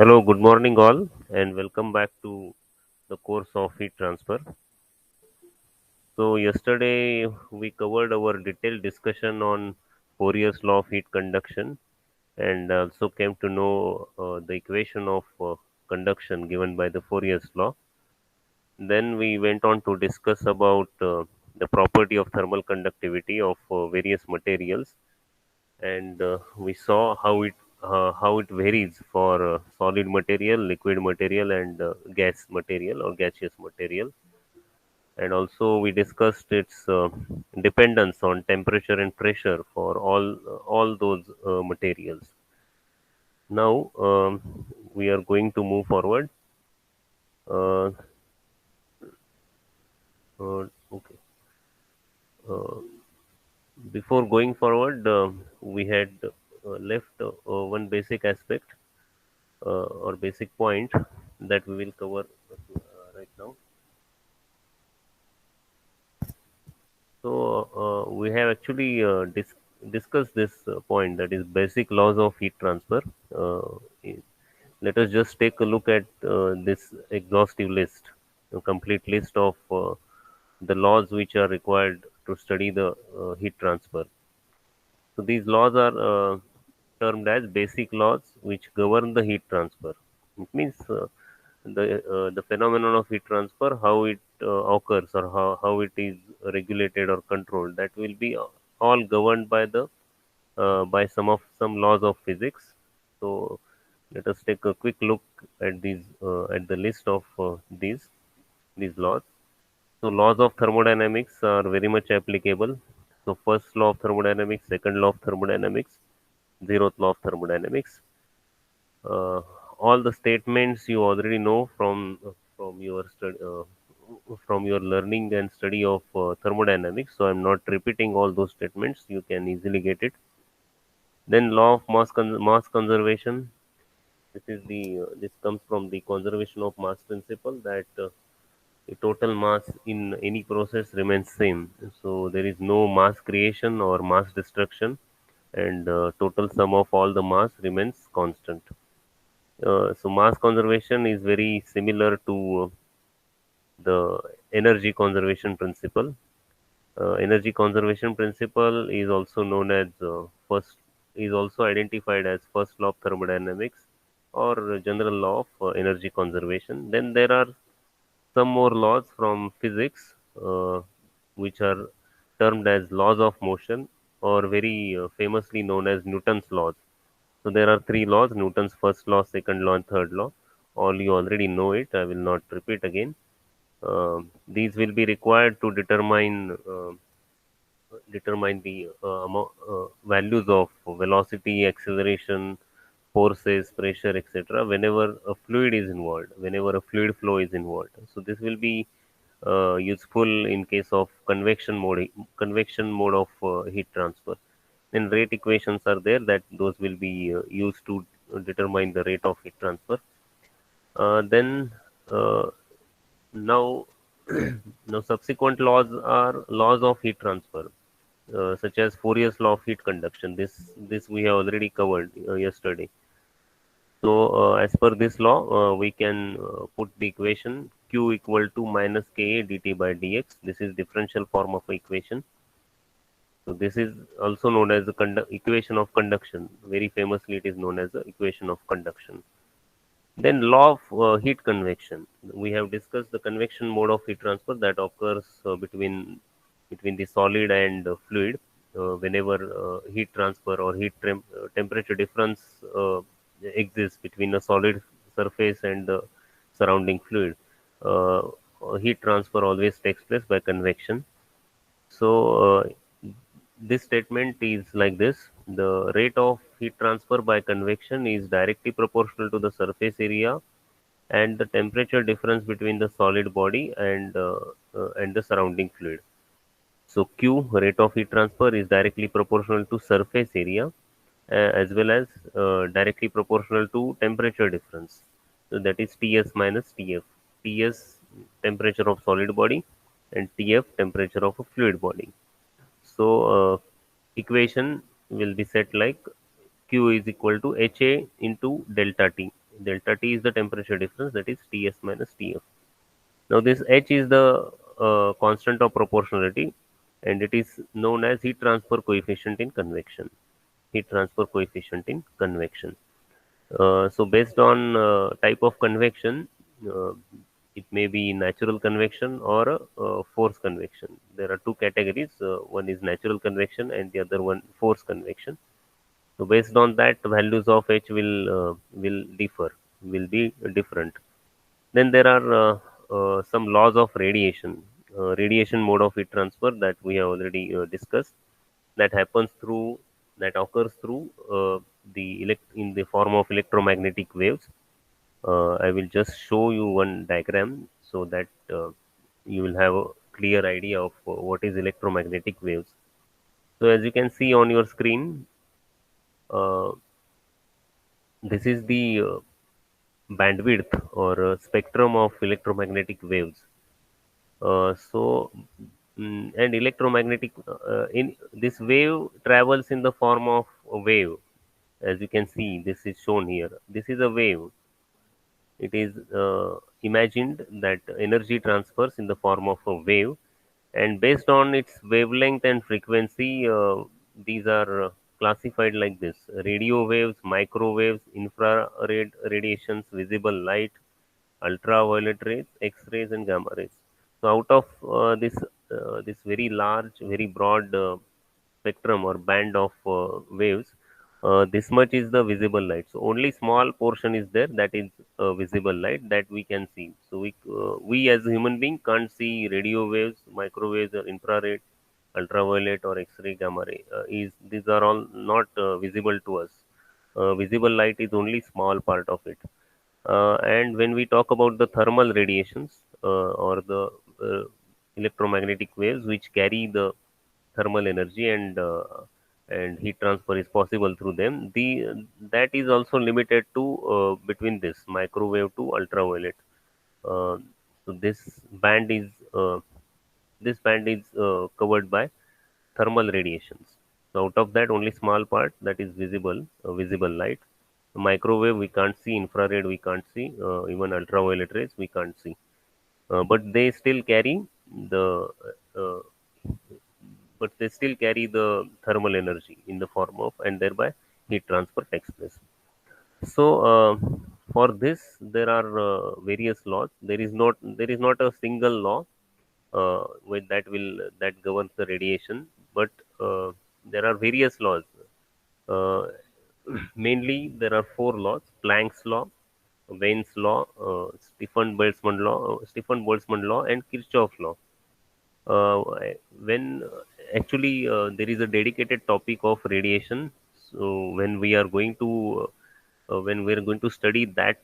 Hello, good morning, all, and welcome back to the course of heat transfer. So, yesterday we covered our detailed discussion on Fourier's law of heat conduction and also came to know the equation of conduction given by the Fourier's law. Then we went on to discuss about the property of thermal conductivity of various materials, and we saw how it varies for solid material, liquid material, and gas material or gaseous material. And also we discussed its dependence on temperature and pressure for all those materials. Now we are going to move forward. Uh, okay. Uh, Before going forward, we had left one basic aspect or basic point that we will cover right now. So we have actually discussed this point, that is basic laws of heat transfer. Uh, i- Let us just take a look at this exhaustive list, a complete list of the laws which are required to study the heat transfer. So these laws are termed as basic laws which govern the heat transfer. It means the phenomenon of heat transfer, how it occurs or how it is regulated or controlled. That will be all governed by the by some laws of physics. So let us take a quick look at these at the list of these laws. So laws of thermodynamics are very much applicable. So first law of thermodynamics, second law of thermodynamics, zeroth law of thermodynamics. Uh, all the statements you already know from your from your learning and study of thermodynamics. So I'm not repeating all those statements. You can easily get it. Then law of mass conservation. This comes from the conservation of mass principle, that the total mass in any process remains same. So there is no mass creation or mass destruction, and total sum of all the mass remains constant. So mass conservation is very similar to the energy conservation principle. Energy conservation principle is also known as first is also identified as first law of thermodynamics or general law of energy conservation. Then there are some more laws from physics, which are termed as laws of motion, or very famously known as Newton's laws. So there are three laws: Newton's first law, second law, and third law. All you already know it. I will not repeat again. These will be required to determine the values of velocity, acceleration, forces, pressure, etc. Whenever a fluid is involved, whenever a fluid flow is involved. So this will be useful in case of convection mode of heat transfer. Then rate equations are there, that those will be used to determine the rate of heat transfer. Then now now subsequent laws are laws of heat transfer, such as Fourier's law of heat conduction. This we have already covered yesterday. So as per this law, we can put the equation Q equal to minus Ka dt by dx. This is differential form of equation. So this is also known as the equation of conduction. Very famously, it is known as the equation of conduction. Then law of heat convection. We have discussed the convection mode of heat transfer that occurs between the solid and fluid. Whenever heat transfer or temperature difference exists between a solid surface and the surrounding fluid, uh, heat transfer always takes place by convection. So this statement is like this: the rate of heat transfer by convection is directly proportional to the surface area and the temperature difference between the solid body and the surrounding fluid. So Q, rate of heat transfer, is directly proportional to surface area as well as directly proportional to temperature difference. So that is Ts minus Tf. Ts, temperature of solid body, and Tf, temperature of a fluid body. So equation will be set like Q is equal to HA into delta T. delta T is the temperature difference, that is Ts minus Tf. Now this H is the constant of proportionality, and it is known as heat transfer coefficient in convection. Heat transfer coefficient in convection. So based on type of convection, uh, it may be natural convection or forced convection. There are two categories. One is natural convection and the other one forced convection. So based on that, values of H will differ, will be different. Then there are some laws of radiation, radiation mode of heat transfer that we have already discussed. That happens through that occurs through in the form of electromagnetic waves. I will just show you one diagram so that you will have a clear idea of what is electromagnetic waves. So as you can see on your screen, uh, this is the bandwidth or spectrum of electromagnetic waves. And electromagnetic in this wave travels in the form of a wave. As you can see, this is shown here. This is a wave. It is imagined that energy transfers in the form of a wave, and based on its wavelength and frequency, these are classified like this: radio waves, microwaves, infrared radiations, visible light, ultraviolet rays, X-rays, and gamma rays. So, out of this very large, very broad spectrum or band of waves, this much is the visible light. So, only small portion is there, that is visible light that we can see. So, we as a human being can't see radio waves, microwaves, or infrared, ultraviolet, or X-ray, gamma ray. Is These are all not visible to us. Visible light is only small part of it. And when we talk about the thermal radiations or the uh, electromagnetic waves which carry the thermal energy, and heat transfer is possible through them, the that is also limited to between this microwave to ultraviolet. Uh, so this band is covered by thermal radiations. So out of that, only small part that is visible, visible light. Microwave we can't see, infrared we can't see, even ultraviolet rays we can't see. But they still carry the uh, thermal energy in the form of, and thereby heat transfer takes place. So for this there are various laws. There is not a single law that governs the radiation, but there are various laws. uh, Mainly there are four laws: Planck's law, Wein's law, Stefan Boltzmann law, and Kirchhoff law. uh, when actually there is a dedicated topic of radiation. So when we are going to study that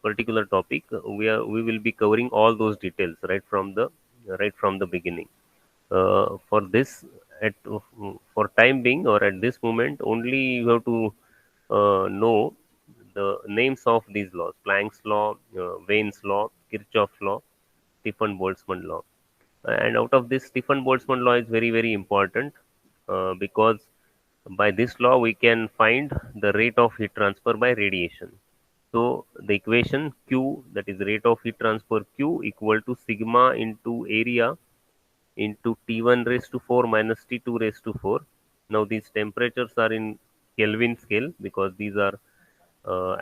particular topic, we will be covering all those details right from the beginning. For this, at for time being, or at this moment, only you have to know the names of these laws: Planck's law, Wein's law, Kirchhoff's law, Stefan Boltzmann law. And out of this, Stefan Boltzmann law is very, very important, because by this law we can find the rate of heat transfer by radiation. So the equation Q, that is rate of heat transfer Q, equal to sigma into area into T1 raised to 4 minus T2 raised to 4. Now these temperatures are in Kelvin scale because these are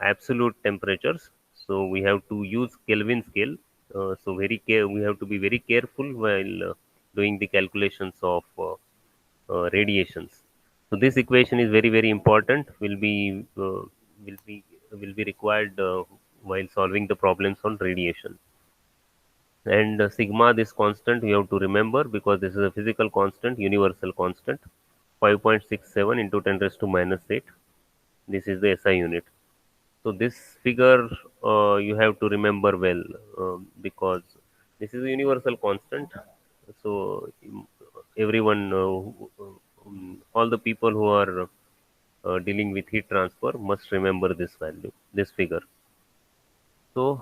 absolute temperatures. So we have to use Kelvin scale. We have to be very careful while doing the calculations of radiations. So this equation is very, very important. Will be required while solving the problems on radiation. And sigma, this constant you have to remember, because this is a physical constant, universal constant, 5.67 into 10 raised to minus 8. This is the SI unit. So this figure you have to remember well, because this is a universal constant. So everyone, all the people who are dealing with heat transfer must remember this value, this figure. So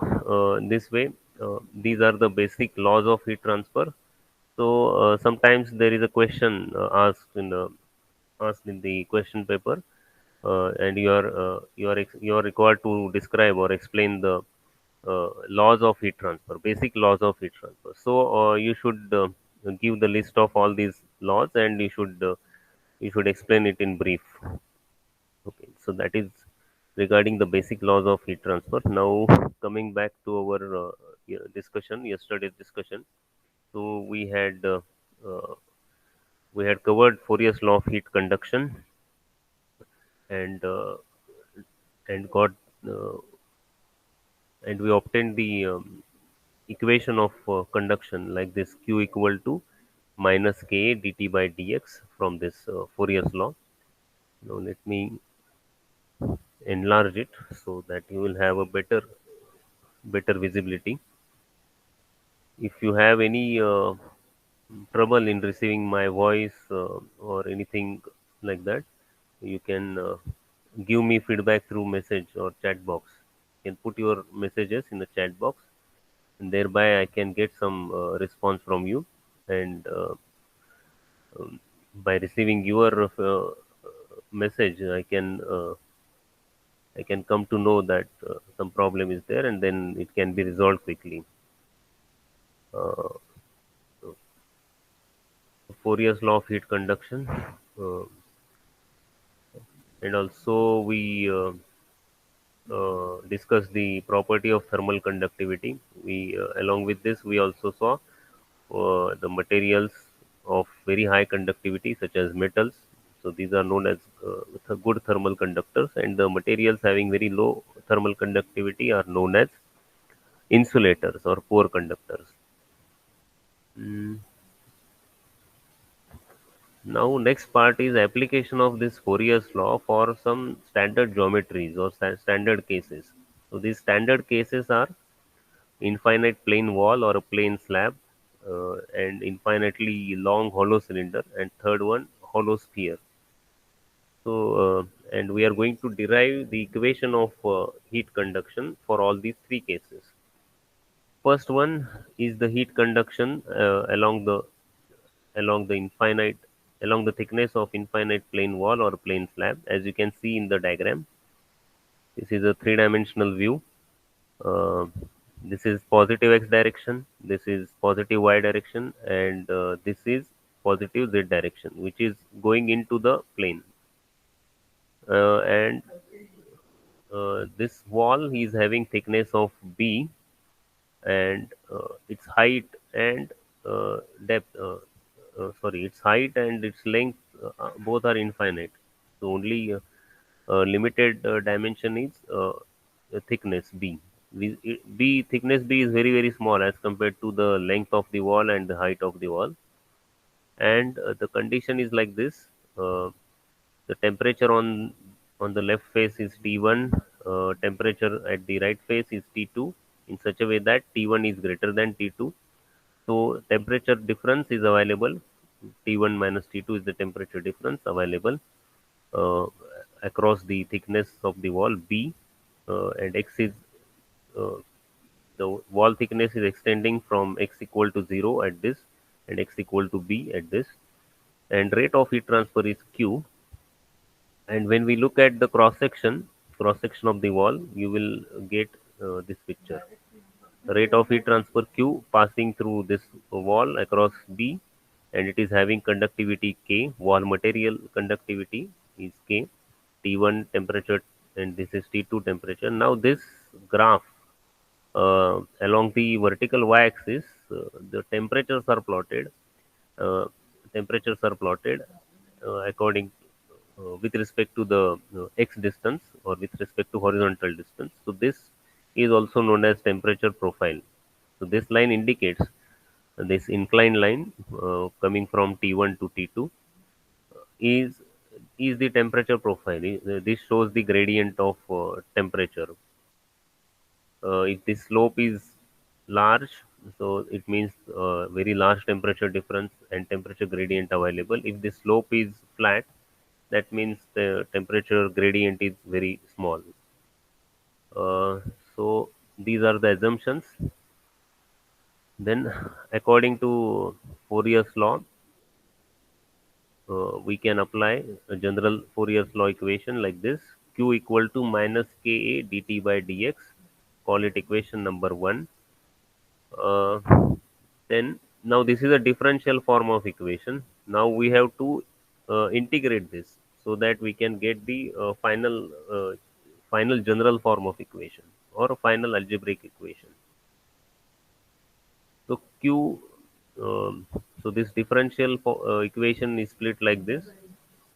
this way, these are the basic laws of heat transfer. So sometimes there is a question asked in the question paper, and you are required to describe or explain the laws of heat transfer, basic laws of heat transfer. So you should give the list of all these laws, and you should explain it in brief. Okay, so that is regarding the basic laws of heat transfer. Now, coming back to our discussion, yesterday's discussion. So uh, we had covered Fourier's law of heat conduction, and got uh, and we obtained the equation of conduction like this: Q equal to minus Ka dt by dx from this Fourier's law. Now let me enlarge it so that you will have a better visibility. If you have any trouble in receiving my voice or anything like that, you can give me feedback through message or chat box. You can put your messages in the chat box, and thereby I can get some response from you. And by receiving your message, I can come to know that some problem is there, and then it can be resolved quickly. Uh, Fourier's law of heat conduction, uh, and also we discuss the property of thermal conductivity. We along with this we also saw the materials of very high conductivity such as metals. So these are known as good thermal conductors, and the materials having very low thermal conductivity are known as insulators or poor conductors. Mm. Now, next part is application of this Fourier's law for some standard geometries or standard cases. So these standard cases are infinite plane wall or a plane slab, and infinitely long hollow cylinder, and third one hollow sphere. So and we are going to derive the equation of heat conduction for all these three cases. First one is the heat conduction along the infinite along the thickness of infinite plane wall or plane slab. As you can see in the diagram, this is a three-dimensional view. Uh, this is positive x direction, this is positive y direction, and this is positive z direction, which is going into the plane. And this wall is having thickness of b, and its height and depth. Its height and its length both are infinite. So only limited dimension is thickness b. Thickness b is very small as compared to the length of the wall and the height of the wall. And the condition is like this: the temperature on the left face is T1, temperature at the right face is T2, in such a way that T1 is greater than T2. So temperature difference is available. T1 minus T2 is the temperature difference available uh, across the thickness of the wall B, and x is uh, the wall thickness is extending from x equal to 0 at this, and x equal to b at this, and rate of heat transfer is q. And when we look at the cross section of the wall, you will get this picture: rate of heat transfer q passing through this wall across b, and it is having conductivity k. Wall material conductivity is k, T1 temperature, and this is T2 temperature. Now this graph, along the vertical y-axis, the temperatures are plotted. Uh, temperatures are plotted according with respect to the x distance or with respect to horizontal distance. So this is also known as temperature profile. So this line indicates this inclined line coming from T1 to T2 is is the temperature profile. This shows the gradient of temperature. If the slope is large, so it means very large temperature difference and temperature gradient available. If the slope is flat, that means the temperature gradient is very small. So these are the assumptions. Then, according to Fourier's law, we can apply a general Fourier's law equation like this: q equal to minus ka dt by dx. Call it equation number 1. Uh, then now this is a differential form of equation. Now we have to integrate this so that we can get the final general form of equation or a final algebraic equation. So q so this equation is split like this.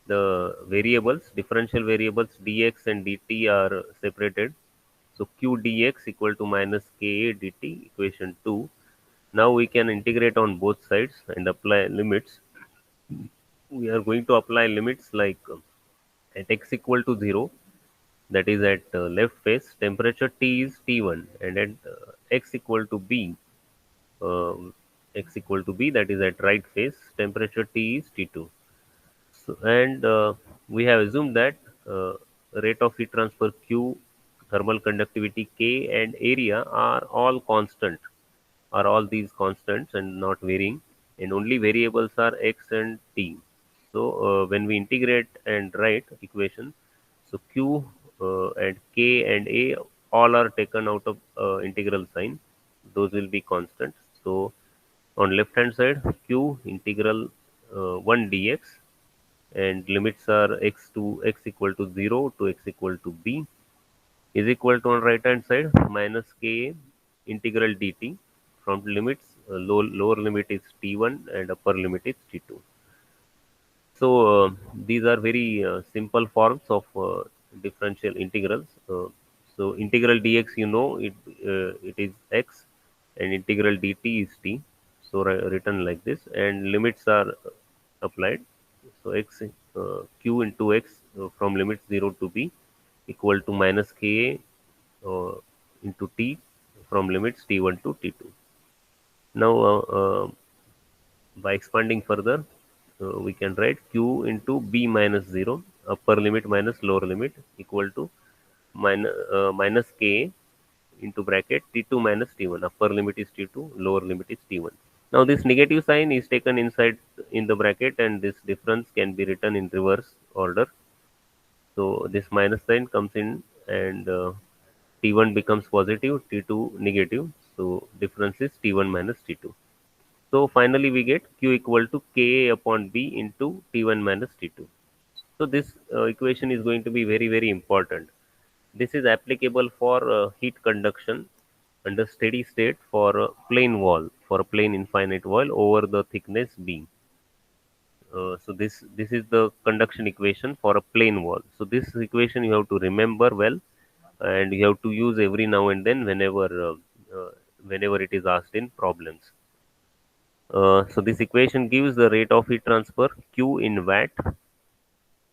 The variables, differential variables dx and dt are separated. So q dx equal to minus ka dt, equation 2. Now we can integrate on both sides and apply limits. We are going to apply limits like at x equal to 0, that is at left face, temperature T is T1, and at x equal to b, that is at right face, temperature T is T2. So, and we have assumed that uh, rate of heat transfer Q, thermal conductivity K, and area are all constant, are all these constants and not varying, and only variables are x and t. So when we integrate and write equation, so q and k and a all are taken out of integral sign. Those will be constants. So on left hand side, q integral 1 dx, and limits are x equal to 0 to x equal to b, is equal to on right hand side minus k integral dt from limits, lower limit is t1 and upper limit is t2. So these are very simple forms of differential integrals. So integral dx, it is x, and integral dt is t. So written like this, and limits are applied. So q into x from limit 0 to b equal to minus ka into t from limits t1 to t2. Now, by expanding further, we can write q into b minus 0, upper limit minus lower limit, equal to minus k into bracket t2 minus t1. Upper limit is t2, lower limit is t1. Now, this negative sign is taken inside in the bracket, and this difference can be written in reverse order. So, this minus sign comes in, and T1 becomes positive, T2 negative. So difference is T1 minus T2. So finally we get Q equal to Ka upon B into T1 minus T2. So this equation is going to be very, very important. This is applicable for heat conduction under steady state for a plane wall, for a plane infinite wall over the thickness B. So this is the conduction equation for a plane wall. So this equation you have to remember well, and you have to use every now and then whenever it is asked in problems. So this equation gives the rate of heat transfer Q in watt.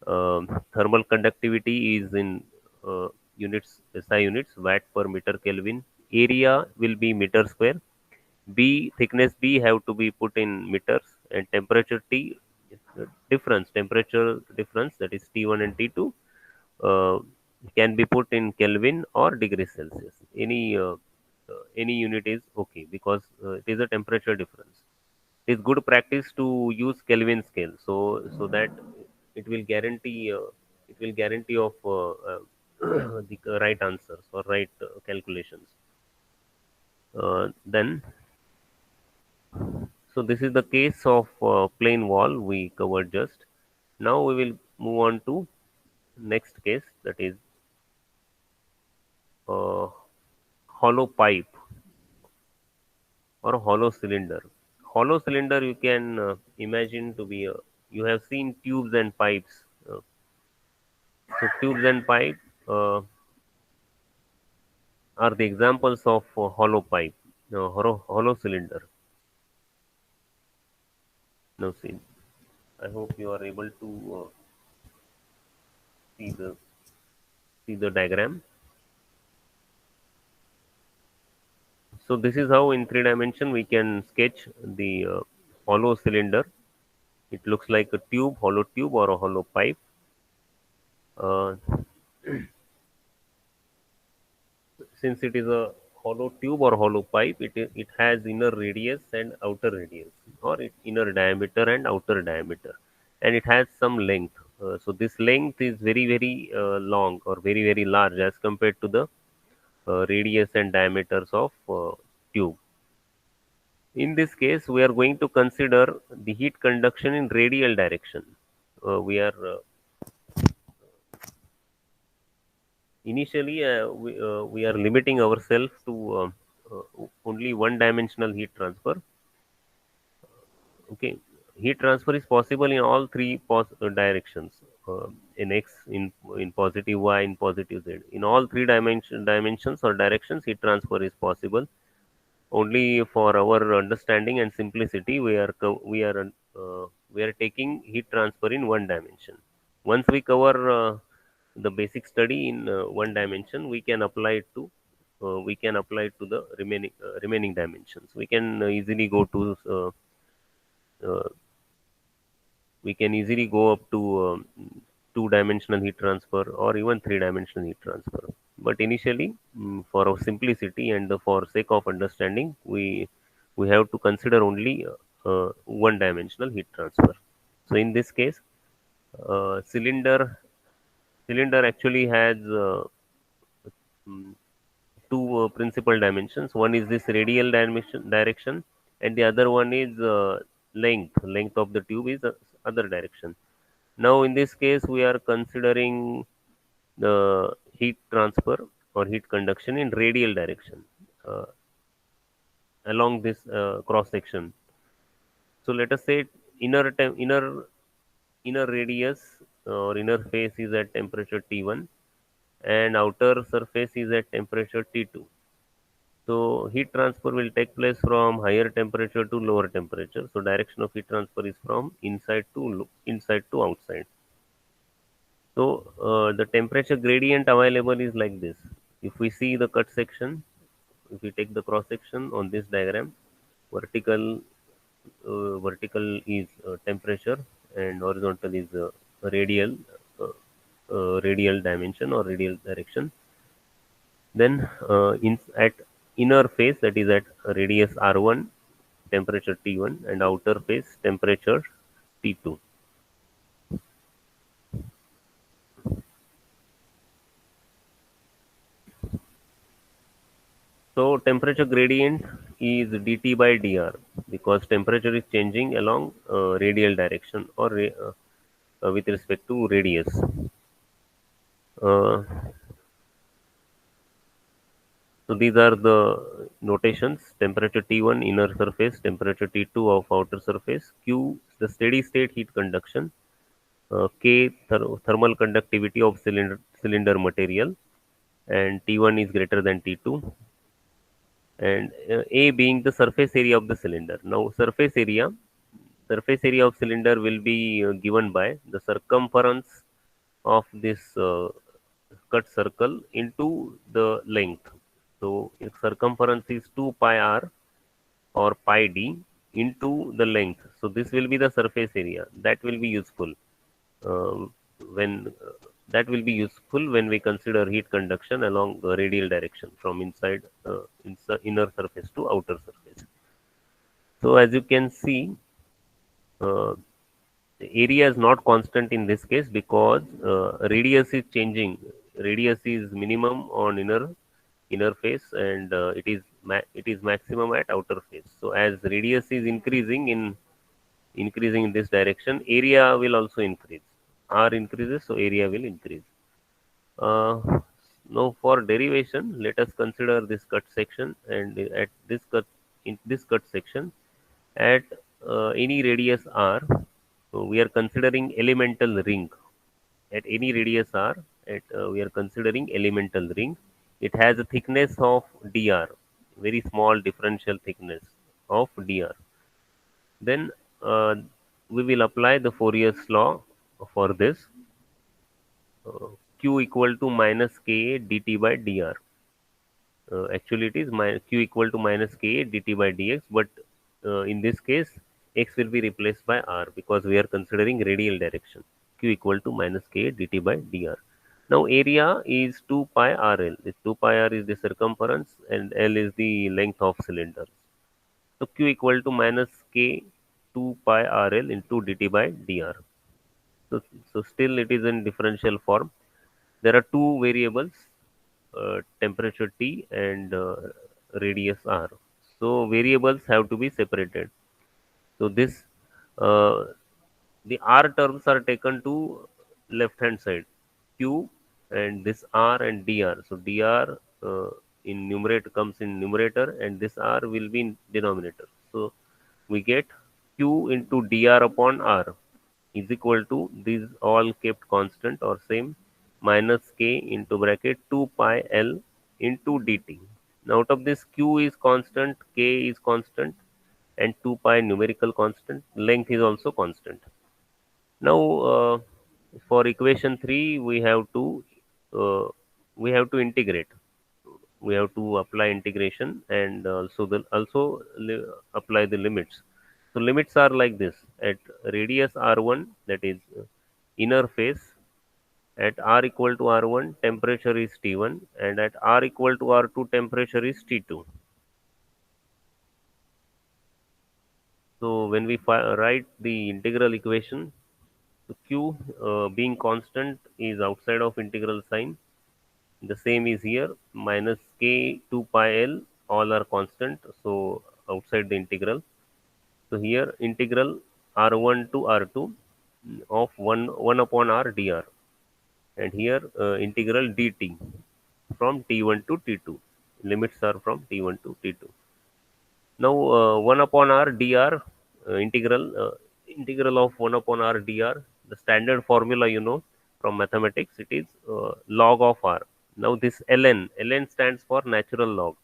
Thermal conductivity is in units, SI units, watt per meter Kelvin. Area will be meter square. B, thickness B have to be put in meters, and temperature T temperature difference, that is T1 and T2, uh, can be put in Kelvin or degrees Celsius. Any unit is okay, because it is a temperature difference. It is good practice to use Kelvin scale, so that it will guarantee of the right answers or right calculations. Then, so this is the case of plane wall we covered just. Now we will move on to next case, that is uh, hollow pipe or hollow cylinder. Hollow cylinder you can imagine to be you have seen tubes and pipes. So tubes and pipe are the examples of hollow pipe, hollow cylinder. Now see, I hope you are able to see the diagram. So this is how in 3 dimension we can sketch the hollow cylinder. It looks like a tube, hollow tube or a hollow pipe. Uh, since it is a hollow tube or hollow pipe, it has inner radius and outer radius, or inner diameter and outer diameter. and it has some length. So this length is very long or very large as compared to the radius and diameters of tube. In this case, we are going to consider the heat conduction in radial direction. We are initially we are limiting ourselves to only one dimensional heat transfer. Okay, heat transfer is possible in all three directions, in x, in positive y, in positive z. In all three dimensions or directions, heat transfer is possible. Only for our understanding and simplicity, we are taking heat transfer in one dimension. Once we cover the basic study in one dimension, we can apply it to the remaining dimensions. We can easily go to uh, we can easily go up to two-dimensional heat transfer or even three-dimensional heat transfer. But initially, for our simplicity and for sake of understanding, we have to consider only one-dimensional heat transfer. So in this case, cylinder actually has mm, two principal dimensions. One is this radial direction, and the other one is length of the tube is other direction. Now, in this case, we are considering the heat transfer or heat conduction in radial direction uh, along this cross section. So, let us say inner radius or inner face is at temperature T1 and outer surface is at temperature T2. So, heat transfer will take place from higher temperature to lower temperature. So, direction of heat transfer is from inside to outside. So the temperature gradient available is like this. If we see the cut section, if we take the cross section on this diagram, vertical vertical is temperature and horizontal is uh, radial dimension or radial direction. Then in at inner face, that is at radius R1, temperature T1, and outer face temperature T2. So temperature gradient is dT by dr because temperature is changing along radial direction or with respect to radius. Uh, so these are the notations: temperature T1 inner surface, temperature T2 of outer surface, Q the steady state heat conduction, K thermal conductivity of cylinder material, and T1 is greater than T2, and A being the surface area of the cylinder. Now surface area of cylinder will be given by the circumference of this cut circle into the length. So if circumference is 2 pi r or pi d into the length. So this will be the surface area. That will be useful uh, when that will be useful when we consider heat conduction along the radial direction from inner surface to outer surface. So as you can see, uh, the area is not constant in this case because radius is changing. Radius is minimum on inner face and it is maximum at outer face. So as radius is increasing in this direction, area will also increase. R increases, so area will increase. Uh, Now for derivation, let us consider this cut section, and at this cut in this cut section at any radius r, so we are considering elemental ring. At any radius r, we are considering elemental ring. It has a thickness of dr, very small differential thickness of dr. Then we will apply the Fourier's law for this. Q equal to minus Ka dt by dr. Actually, it is q equal to minus Ka dt by dx, but in this case, x will be replaced by r because we are considering radial direction. Q equal to minus Ka dt by dr. Now, area is 2 pi rl. This 2 pi r is the circumference and l is the length of cylinder. So, q equal to minus K 2 pi rl into dt by dr. So, so still it is in differential form. There are two variables, temperature T and radius R. So variables have to be separated. So this uh, the R terms are taken to left hand side, Q and this R and dr. So dr in numerator comes in numerator and this R will be in denominator. So we get Q into dr upon R is equal to these all kept constant or same minus K into bracket 2 pi L into dt. Now out of this Q is constant, K is constant and 2 pi numerical constant, length is also constant. Now, for equation 3, uh, we have to integrate. We have to apply integration and apply the limits. So limits are like this: at radius r1, that is inner face, at r equal to r1, temperature is T1, and at r equal to r2, temperature is T2. So when we write the integral equation, so q being constant is outside of integral sign. The same is here, minus k 2 pi l, all are constant, so outside the integral. So here integral r1 to r2 of 1 upon r dr, and here integral dt from t1 to t2. Limits are from t1 to t2. Now 1 upon r dr, integral of 1 upon r dr, the standard formula from mathematics, it is log of r. Now this ln stands for natural log.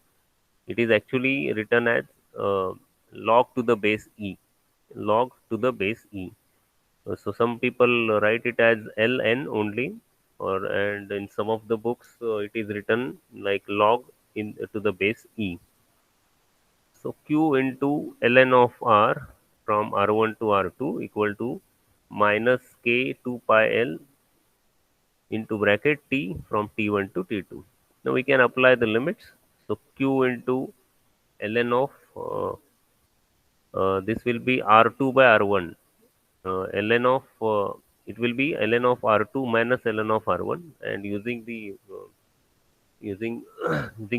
It is actually written as log to the base e, log to the base e. So some people write it as ln only, or and in some of the books it is written like log in to the base e. So Q into ln of R from R1 to R2 equal to minus K 2 pi L into bracket T from T1 to T2. Now we can apply the limits. So Q into ln of this will be R2 by R1. Ln of it will be ln of R2 minus ln of R1, and using using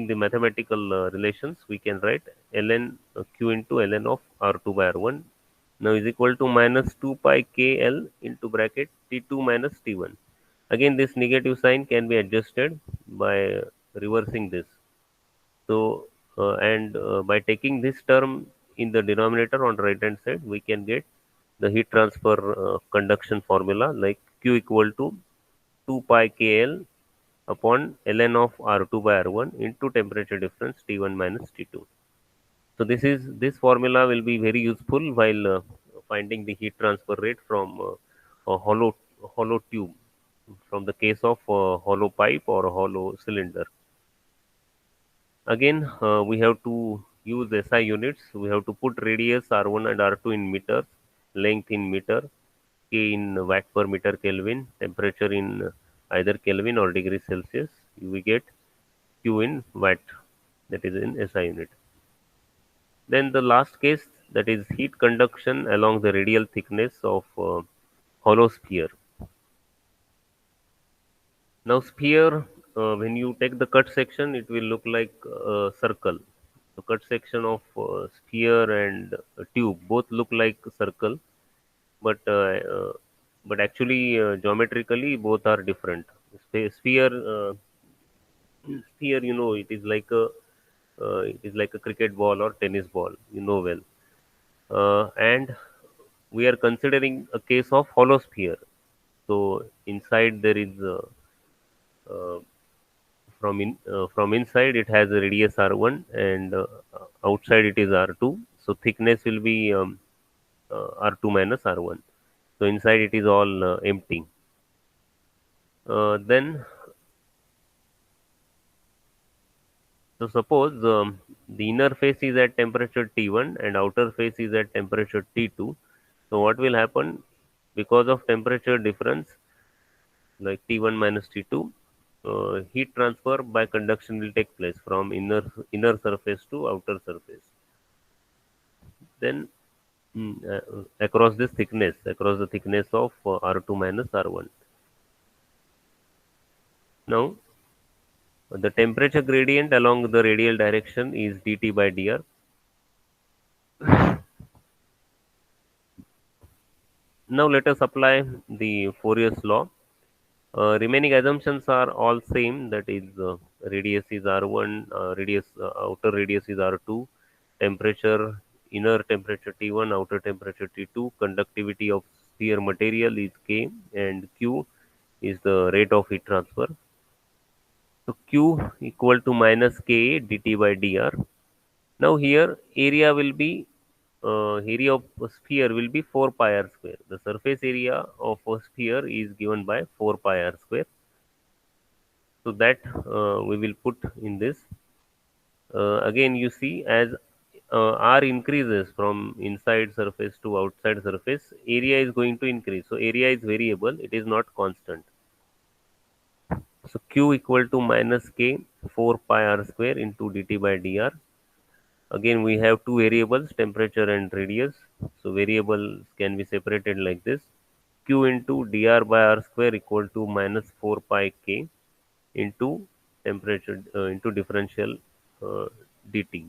the mathematical relations, we can write ln q into ln of r2 by r1 now is equal to minus 2 pi kl into bracket t2 minus t1. Again, this negative sign can be adjusted by reversing this. So and by taking this term in the denominator on the right hand side, we can get the heat transfer conduction formula, like q equal to 2 pi kl upon ln of R2 by R1 into temperature difference T1 minus T2. So this formula will be very useful while finding the heat transfer rate from a hollow tube, from the case of hollow pipe or a hollow cylinder. Again, we have to use SI units. We have to put radius R1 and R2 in meters, length in meter, K in watt per meter Kelvin, temperature in either Kelvin or degrees Celsius. We get Q in watt, that is in SI unit. Then the last case, that is heat conduction along the radial thickness of hollow sphere. Now sphere, when you take the cut section, it will look like a circle. The cut section of sphere and tube both look like a circle, but actually geometrically both are different. Sphere, it is like a cricket ball or tennis ball, well. And we are considering a case of hollow sphere. So inside there is uh, from inside it has a radius r1, and outside it is r2. So thickness will be r2 minus r1. So inside it is all empty. Then so suppose the inner face is at temperature T1 and outer face is at temperature T2. So what will happen, because of temperature difference, like T1 minus T2, heat transfer by conduction will take place from inner surface to outer surface. Then across this thickness, across the thickness of R2 minus R1. Now, the temperature gradient along the radial direction is dT by dr. Now, let us apply the Fourier's law. Remaining assumptions are all same. That is, radius is R1, outer radius is R2, temperature, inner temperature T1, outer temperature T2, conductivity of sphere material is K, and Q is the rate of heat transfer. So Q equal to minus Ka dt by dr. Now here area will be area of a sphere will be 4 pi r square. The surface area of a sphere is given by 4 pi r square. So that we will put in this. Again, you see as r increases from inside surface to outside surface, area is going to increase. So area is variable; it is not constant. So Q equal to minus K 4 pi r square into dt by dr. Again, we have two variables, temperature and radius. So variables can be separated like this. Q into dr by r square equal to minus 4 pi K into temperature into differential uh, dt.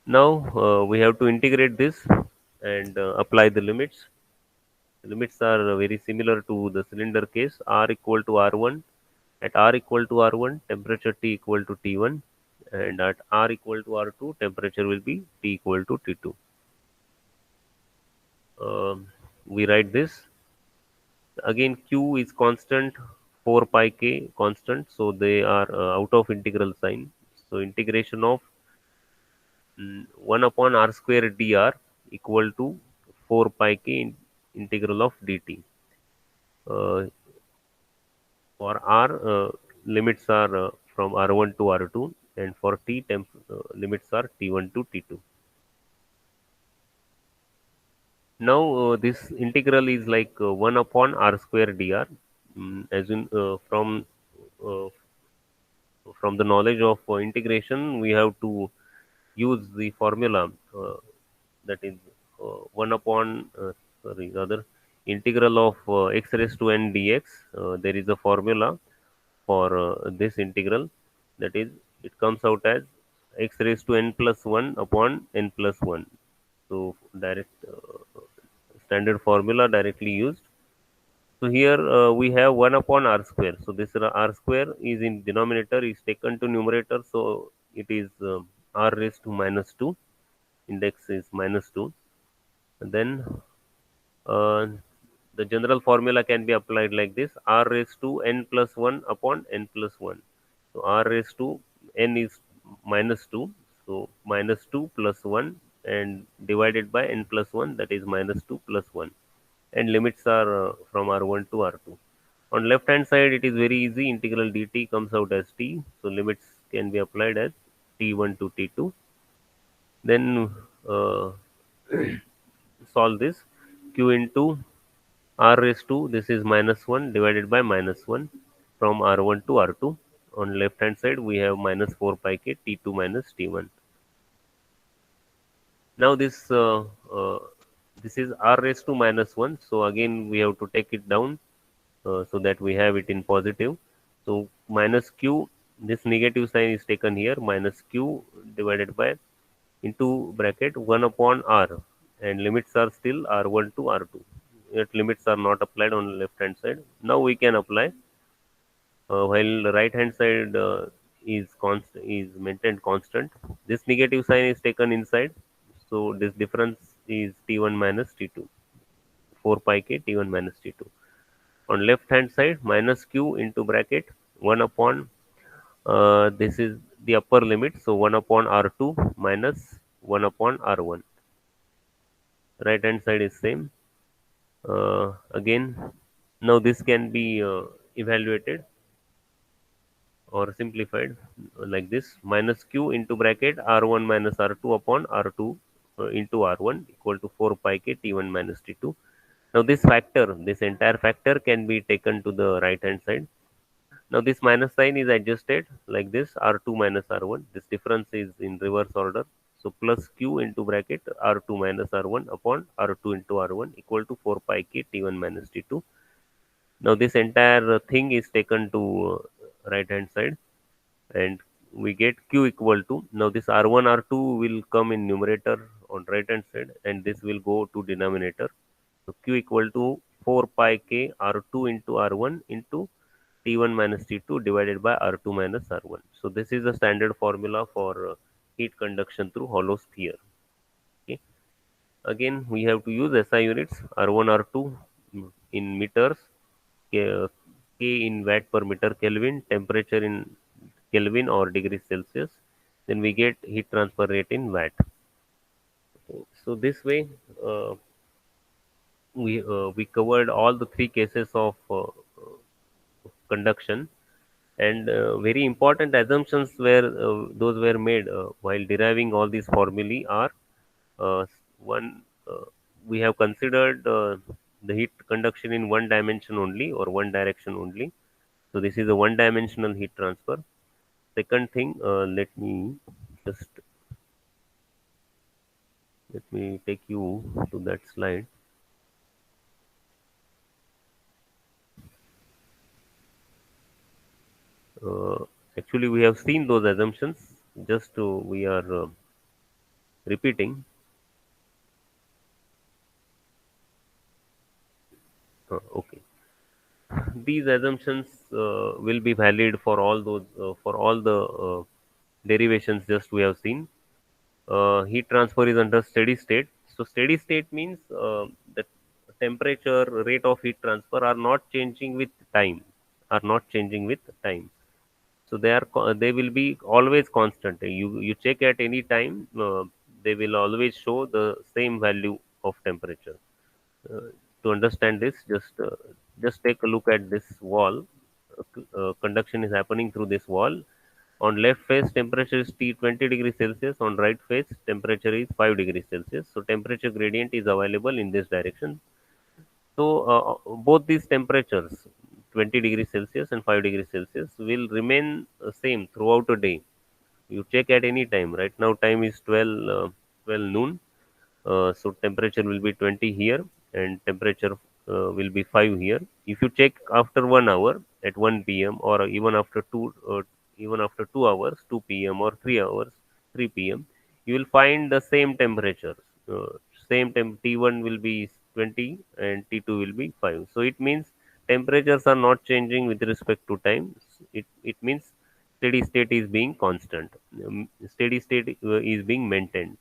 Now we have to integrate this and apply the limits. The limits are very similar to the cylinder case. R equal to R1. At R equal to R1, temperature T equal to T1, and at R equal to R2, temperature will be T equal to T2. We write this again. Q is constant, 4 pi K constant, so they are out of integral sign. So integration of 1 upon R square dr equal to 4 pi K integral of dt. Uh, For R, limits are from R1 to R2, and for T, limits are T1 to T2. Now, this integral is like 1 upon R square dr. As in, uh, from the knowledge of integration, we have to use the formula that is 1 upon, sorry, rather, integral of x raised to n dx. There is a formula for this integral, that is, it comes out as x raised to n plus 1 upon n plus 1. So direct standard formula directly used. So here we have 1 upon r square. So this r square is in denominator, is taken to numerator, so it is r raised to minus 2. Index is minus 2. And then uh, the general formula can be applied like this: r raised to n plus 1 upon n plus 1. So r raised to n is minus 2, so minus 2 plus 1 and divided by n plus 1, that is minus 2 plus 1, and limits are from r1 to r2. On left hand side it is very easy, integral dt comes out as t, so limits can be applied as t1 to t2. Then solve this. Q into r raised to, this is minus 1 divided by minus 1, from r1 to r2. On left hand side we have minus 4 pi k t2 minus t1. Now this is r raised to minus 1, so again we have to take it down so that we have it in positive. So minus q, this negative sign is taken here, minus q divided by, into bracket, 1 upon r, and limits are still r1 to r2. Yet limits are not applied on the left hand side. Now we can apply, while the right hand side is maintained constant. This negative sign is taken inside, so this difference is t1 minus t2, 4 pi k t1 minus t2. On left hand side, minus q into bracket, 1 upon, this is the upper limit, so 1 upon r2 minus 1 upon r1. Right hand side is same. Again, now this can be evaluated or simplified like this: minus q into bracket r1 minus r2 upon r2 into r1 equal to 4 pi k t1 minus t2. Now this factor, this entire factor can be taken to the right hand side. Now this minus sign is adjusted like this: r2 minus r1. This difference is in reverse order, So plus q into bracket R2 minus R1 upon R2 into R1 equal to 4 pi k T1 minus T2. Now this entire thing is taken to right hand side, and we get q equal to, now this R1 R2 will come in numerator on right hand side, and this will go to denominator. So q equal to 4 pi k R2 into R1 into T1 minus T2 divided by R2 minus R1. So this is the standard formula for heat conduction through hollow sphere. Okay. Again, we have to use SI units R1 R2 in meters, K, K in watt per meter Kelvin, temperature in Kelvin or degrees Celsius. Then we get heat transfer rate in watt. Okay. So this way, we covered all the three cases of conduction, and very important assumptions were those were made while deriving all these formulae are one, we have considered the heat conduction in one dimension only or one direction only. So this is a one dimensional heat transfer. Second thing, just let me take you to that slide. uh, Actually we have seen those assumptions, just we are repeating. Okay, these assumptions will be valid for all those for all the derivations just we have seen. Heat transfer is under steady state. So steady state means the temperature, rate of heat transfer are not changing with time, are not changing with time. So they will be always constant. You check at any time, they will always show the same value of temperature. uh, to understand this, just take a look at this wall. Conduction is happening through this wall. On left face, temperature is T 20 degrees Celsius. On right face, temperature is 5 degrees Celsius. So temperature gradient is available in this direction. So both these temperatures, 20 degrees Celsius and 5 degrees Celsius, will remain same throughout the day. You check at any time. Right now, time is 12 noon. So temperature will be 20 here, and temperature will be 5 here. If you check after 1 hour at 1 p.m. or even after 2 hours, 2 p.m. or 3 hours, 3 p.m., you will find the same temperatures. Same T1 will be 20 and T2 will be 5. So it means temperatures are not changing with respect to time. It means steady state is being constant. Steady state is being maintained.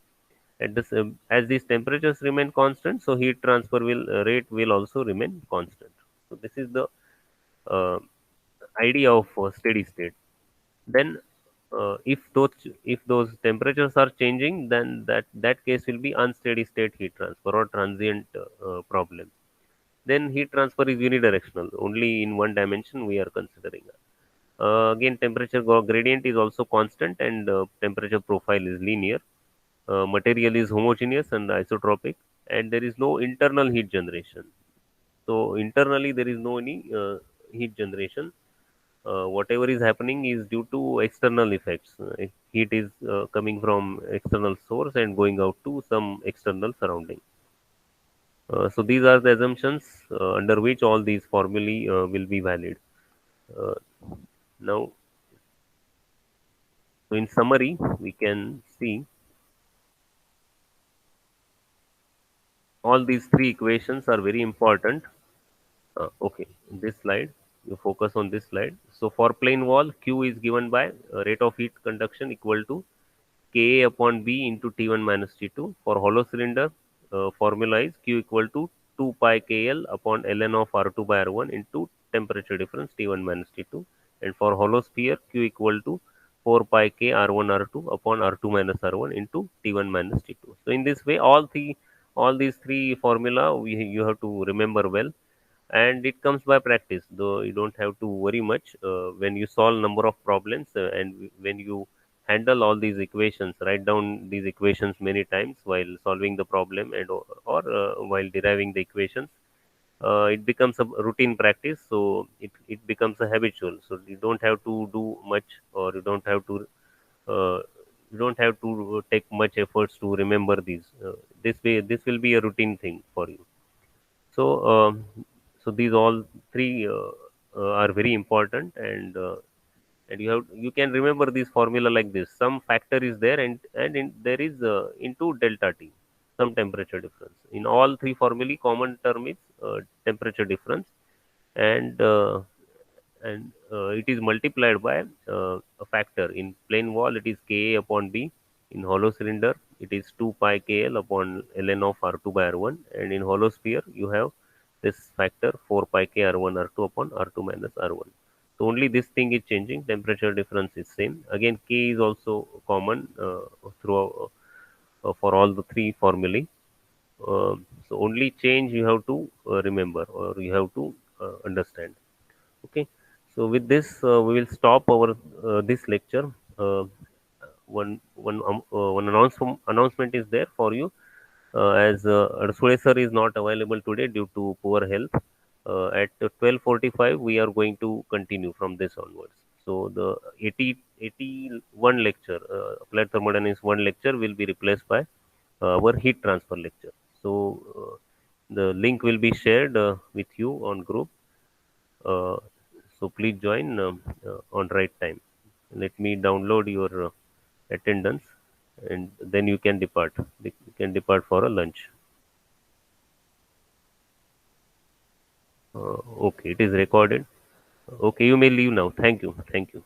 As these temperatures remain constant, so heat transfer will rate will also remain constant. So this is the uh, idea of steady state. Then if those temperatures are changing, then that case will be unsteady state heat transfer or transient problem. Then heat transfer is unidirectional, only in one dimension we are considering. Again, temperature gradient is also constant, and temperature profile is linear. Material is homogeneous and isotropic, and there is no internal heat generation. So internally there is no any heat generation. Whatever is happening is due to external effects. Heat is coming from external source and going out to some external surrounding. So these are the assumptions under which all these formulae will be valid. Uh, Now, so in summary, we can see all these three equations are very important. Okay, this slide, you focus on this slide. So for plane wall, Q is given by rate of heat conduction equal to Ka upon B into T1 minus T2. For hollow cylinder, formula is Q equal to 2 pi Kl upon ln of R2 by R1 into temperature difference T1 minus T2. And for hollow sphere, Q equal to 4 pi K R1 R2 upon R2 minus R1 into T1 minus T2. So in this way, all these three formula you have to remember well, and it comes by practice, though you don't have to worry much when you solve number of problems, and when you handle all these equations, write down these equations many times while solving the problem, and or while deriving the equations. It becomes a routine practice, so it becomes a habitual, so you don't have to do much, or you don't have to uh, You don't have to take much efforts to remember these. This will be a routine thing for you. So these all three are very important, and you can remember this formula like this: some factor is there, there is into delta T, some temperature difference. In all three formulae, common term is temperature difference, and it is multiplied by a factor. In plain wall, it is Ka upon B. In hollow cylinder, it is 2 pi Kl upon ln of R2 by R1, and in hollow sphere, you have this factor 4 pi K R1 R2 upon R2 minus R1. So only this thing is changing. Temperature difference is same. Again, K is also common through for all the three formulae. So only change you have to remember, or you have to understand. Okay. So with this, we will stop our this lecture. One announcement is there for you, as Arsule sir is not available today due to poor health. At 12:45, we are going to continue from this onwards. So the 81 lecture, applied thermodynamics 1 lecture, will be replaced by our heat transfer lecture. So the link will be shared with you on group. Uh, so please join on right time. Let me download your attendance, and then you can depart. You can depart for a lunch. Okay, it is recorded. Okay, you may leave now. Thank you. Thank you.